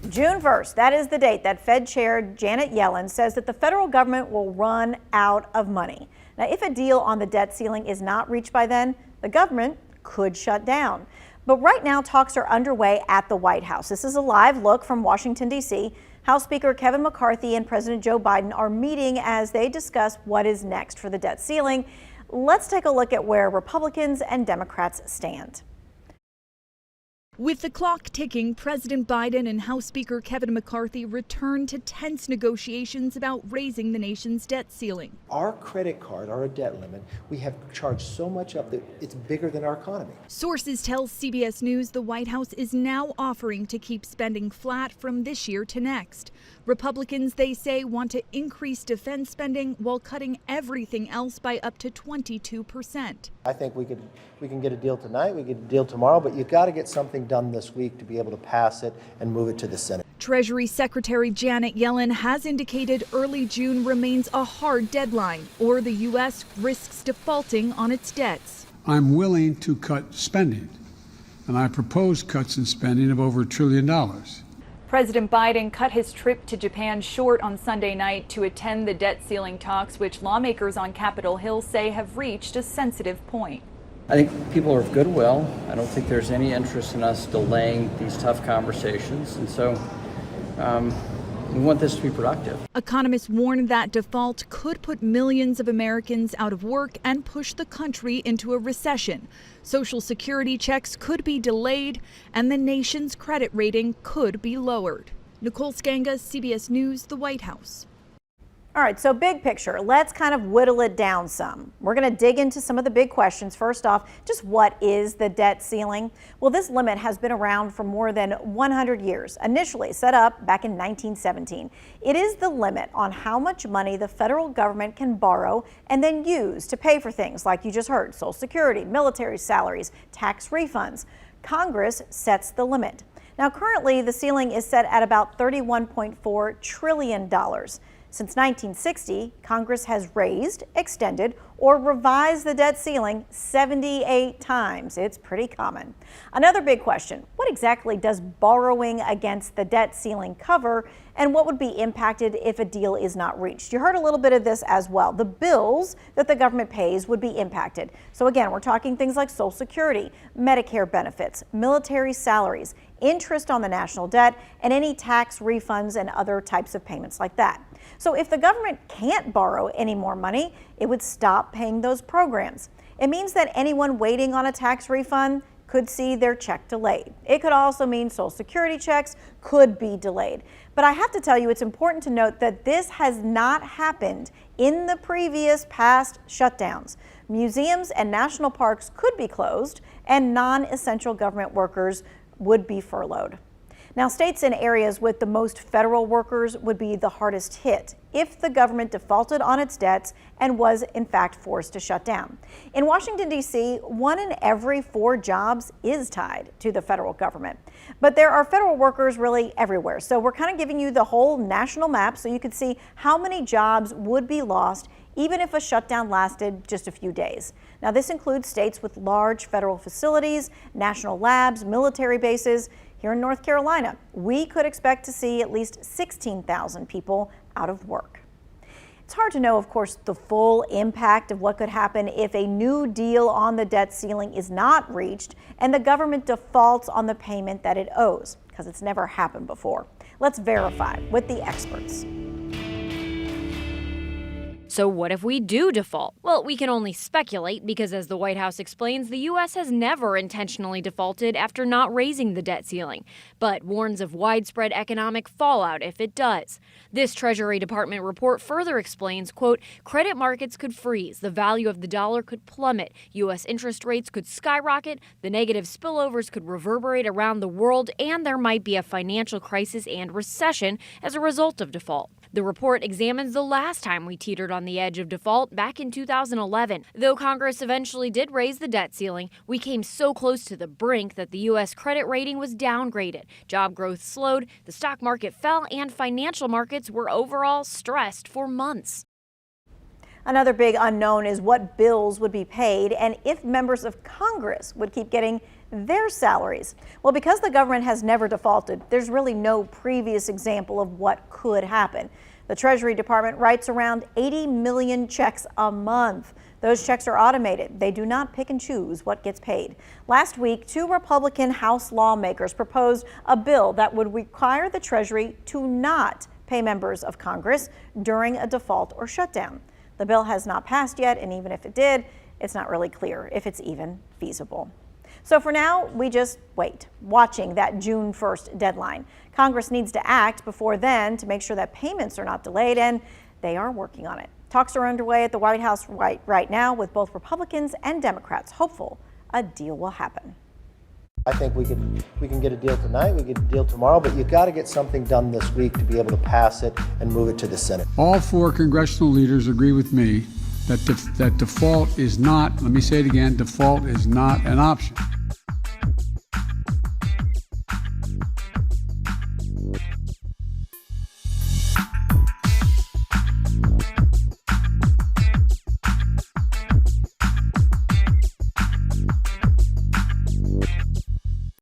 June 1st, that is the date that Fed Chair Janet Yellen says that the federal government will run out of money. Now, if a deal on the debt ceiling is not reached by then, the government could shut down. But right now, talks are underway at the White House. This is a live look from Washington, D.C. House Speaker Kevin McCarthy and President Joe Biden are meeting as they discuss what is next for the debt ceiling. Let's take a look at where Republicans and Democrats stand. With the clock ticking, President Biden and House Speaker Kevin McCarthy return to tense negotiations about raising the nation's debt ceiling. Our credit card, our debt limit, we have charged so much up that it's bigger than our economy. Sources tell CBS News the White House is now offering to keep spending flat from this year to next. Republicans, they say, want to increase defense spending while cutting everything else by up to 22%. I think we can get a deal tonight, we get a deal tomorrow, but you've got to get something done this week to be able to pass it and move it to the Senate. Treasury Secretary Janet Yellen has indicated early June remains a hard deadline, or the U.S. risks defaulting on its debts. I'm willing to cut spending, and I propose cuts in spending of over $1 trillion. President Biden cut his trip to Japan short on Sunday night to attend the debt ceiling talks, which lawmakers on Capitol Hill say have reached a sensitive point. I think people are of goodwill. I don't think there's any interest in us delaying these tough conversations, and so we want this to be productive. Economists warn that default could put millions of Americans out of work and push the country into a recession. Social Security checks could be delayed, and the nation's credit rating could be lowered. Nicole Skanga, CBS News, the White House. All right, so big picture, let's kind of whittle it down some. We're going to dig into some of the big questions. First off, just what is the debt ceiling? Well, this limit has been around for more than 100 years, initially set up back in 1917. It is the limit on how much money the federal government can borrow and then use to pay for things like you just heard, Social Security, military salaries, tax refunds. Congress sets the limit. Now, currently, the ceiling is set at about $31.4 trillion. Since 1960, Congress has raised, extended, or revised the debt ceiling 78 times. It's pretty common. Another big question, what exactly does borrowing against the debt ceiling cover, and what would be impacted if a deal is not reached? You heard a little bit of this as well. The bills that the government pays would be impacted. So again, we're talking things like Social Security, Medicare benefits, military salaries, interest on the national debt, and any tax refunds and other types of payments like that. So if the government can't borrow any more money, it would stop paying those programs. It means that anyone waiting on a tax refund could see their check delayed. It could also mean Social Security checks could be delayed. But I have to tell you, it's important to note that this has not happened in the previous past shutdowns. Museums and national parks could be closed, and non-essential government workers would be furloughed. Now, states and areas with the most federal workers would be the hardest hit if the government defaulted on its debts and was in fact forced to shut down. In Washington, D.C., 1 in every 4 jobs is tied to the federal government. But there are federal workers really everywhere. So we're kind of giving you the whole national map so you could see how many jobs would be lost even if a shutdown lasted just a few days. Now, this includes states with large federal facilities, national labs, military bases. Here in North Carolina, we could expect to see at least 16,000 people out of work. It's hard to know, of course, the full impact of what could happen if a new deal on the debt ceiling is not reached and the government defaults on the payment that it owes, because it's never happened before. Let's verify with the experts. So what if we do default? Well, we can only speculate because, as the White House explains, the U.S. has never intentionally defaulted after not raising the debt ceiling, but warns of widespread economic fallout if it does. This Treasury Department report further explains, quote, credit markets could freeze, the value of the dollar could plummet, U.S. interest rates could skyrocket, the negative spillovers could reverberate around the world, and there might be a financial crisis and recession as a result of default. The report examines the last time we teetered on the edge of default back in 2011. Though Congress eventually did raise the debt ceiling, we came so close to the brink that the U.S. credit rating was downgraded. Job growth slowed, the stock market fell, and financial markets were overall stressed for months. Another big unknown is what bills would be paid and if members of Congress would keep getting their salaries. Well, because the government has never defaulted, there's really no previous example of what could happen. The Treasury Department writes around 80 million checks a month. Those checks are automated. They do not pick and choose what gets paid. Last week, 2 Republican House lawmakers proposed a bill that would require the Treasury to not pay members of Congress during a default or shutdown. The bill has not passed yet, and even if it did, it's not really clear if it's even feasible. So for now, we just wait, watching that June 1st deadline. Congress needs to act before then to make sure that payments are not delayed, and they are working on it. Talks are underway at the White House right now with both Republicans and Democrats hopeful a deal will happen. I think we can get a deal tonight, we get a deal tomorrow, but you've got to get something done this week to be able to pass it and move it to the Senate. All 4 congressional leaders agree with me that default is not, let me say it again, default is not an option.